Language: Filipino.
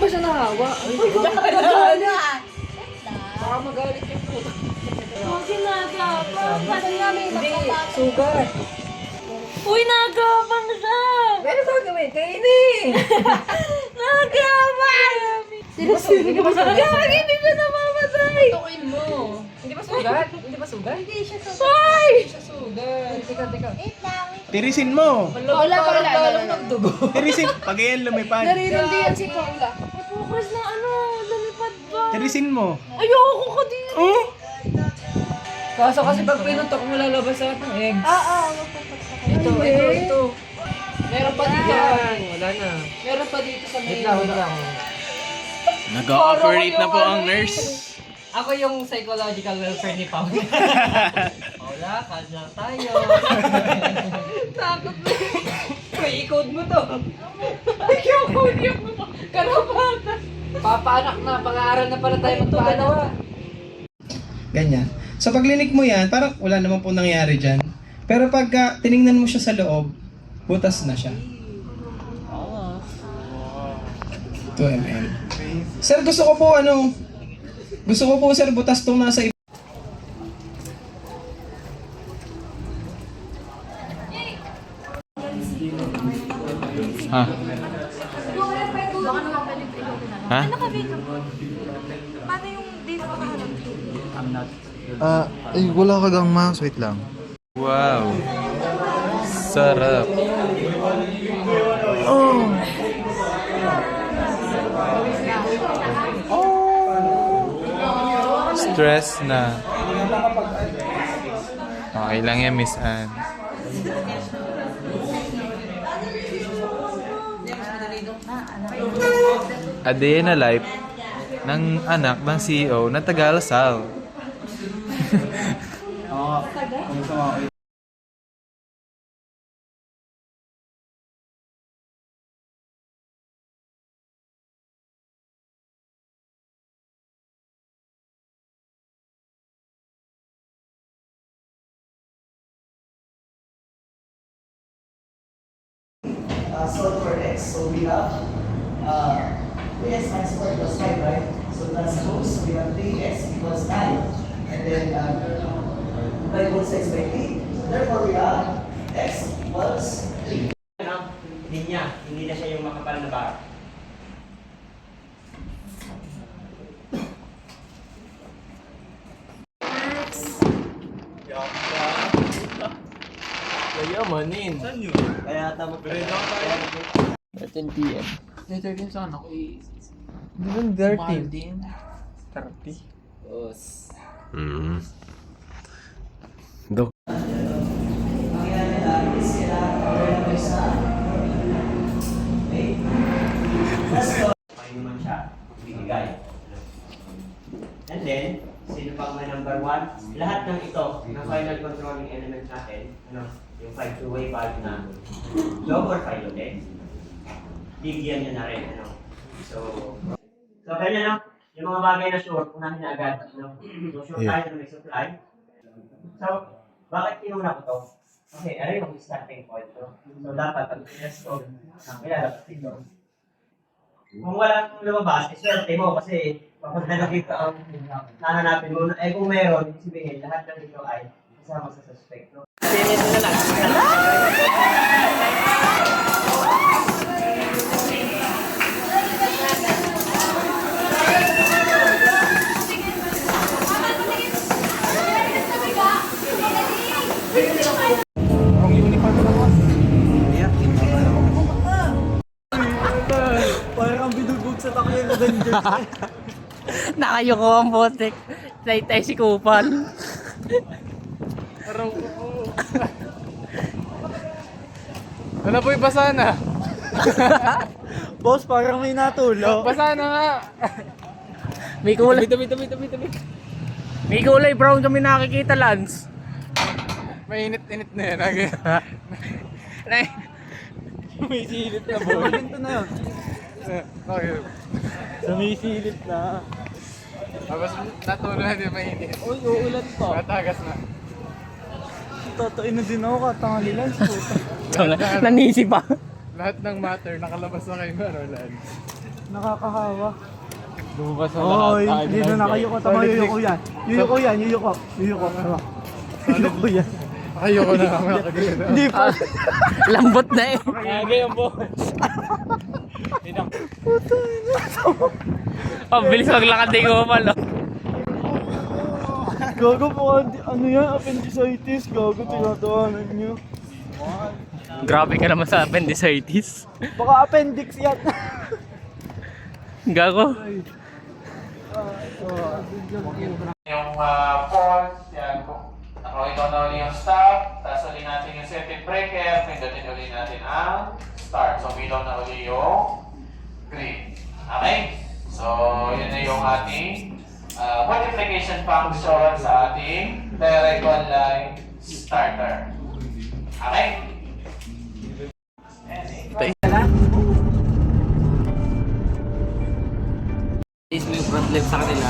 siya nahawa? Uy, baka magalit yung puto. Huwag nagapang. Paano nga may Hindi, magpapatay? sugar. Uy, nagapang siya! Pero ba gawin? Kainin! Nagapang! Hindi ba sugat? Gagi, hindi siya namamatay! Tukin mo. Hindi ba sugat? Hindi ba sugat? Hindi siya sa... Ay! Hindi siya sugat. Teka. Wait lang. Tirisin mo. Paula. Parang nagdugo. Tirisin. Pag yan lumipad. Naririndihan si Paula. Focus na lumipad ba? Tirisin mo. Ayoko ka dito. Oh? Kaso kasi pag pinuntok mo lalabas sa ng eggs. Ito. Meron pa dito. Wala na. Meron pa dito sa may... Wait lang. Nag-ooperate na po ang nurse. Ako yung psychological welfare ni Paula. Paula, calm lang tayo. Takot na. May i-code mo to. Ikaw, code mo to. Karapatan. Papaanak na, pang-aaral na pala tayo magpaanak. Ganyan. Sa paglilik mo yan, parang wala naman po nangyari dyan. Pero pag tiningnan mo siya sa loob, butas na siya. 2 mm. Sir, gusto ko po sir, butas tong nasa Ha? Ha? Paano yung dito ka Ay, wala ka gang mouse. Wait lang. Wow. Sarap. Oh. Stress na. Okay lang yan, Miss Anne. A day in a life ng anak ng CEO ng Tagalasal. Solve for x, so we have 3x minus 4 equals 5, right? So transpose, we have 3x equals 9. And then 5 equals x by 3. So therefore we have x equals 3. Linya, hindi na siya yung makapal na bar. Yamanin. Saan yun? Kaya tama pa. 13 PM. 13 sa anak. Hindi 13. 30. Dok. Ang yan nila is kailangan sa okay. Let's go. Paano naman siya bibigay. And then, sino pang may number 1? Lahat ng ito, ng final controlling element natin, yung 5-2-way valve na log or file ulit, bigyan nyo na rin. So ganyan, yung mga bagay na sure, unahin na agad. So sure tayo na may supply. So, bakit kinuna ko to? Kasi ano yung starting point to? So dapat, pag test ko, kailangan ito. Kung walang lumabas, swerte mo kasi kapag nakita ang nahanapin mo, kung meron, ibig sabihin, lahat ng ito ay kasama sa suspect. No? Nakayoko ang botek. Tay si Kupal. Araw ko po. Ano po, basa na. Boss, parang may natulo. Basa na nga. May kulay. Tabi. May kulay brown kami nakikita, Lance. May init na yan. May silip na po. Ito na yun. Okay. Sumisilip na. Tapos natulog na din mainit. Uy, uulan pa. Matagas na. Totoo na din ako katangali lang. Nanisi pa. Lahat ng matter nakalabas na kay Marolan. Nakakahawa. Lumabas na Oy, hindi na nakayuko. Tama yuyuko yan. Yuyuko yan, yuyuko. Yuyuko. Yuyuko yan. Ayoko na kami. Hindi pa. Lambot na eh. Kage ang boss. Oh, bilis maglakad din ko pala. Gago po, ano yan? Appendicitis. Gago, tinatawanan nyo. Grabe ka naman sa appendicitis. Baka appendix yan. Gago. Yung port, yan. Nakawin ko na ulit yung stop, tapos ulit natin yung circuit breaker, pindutin ulit natin ang start. So, bilaw na ulit yung green. Okay? So, yun na yung ating multiplication function sa ating direct online starter. Okay? Is mo yung front left sa kanila.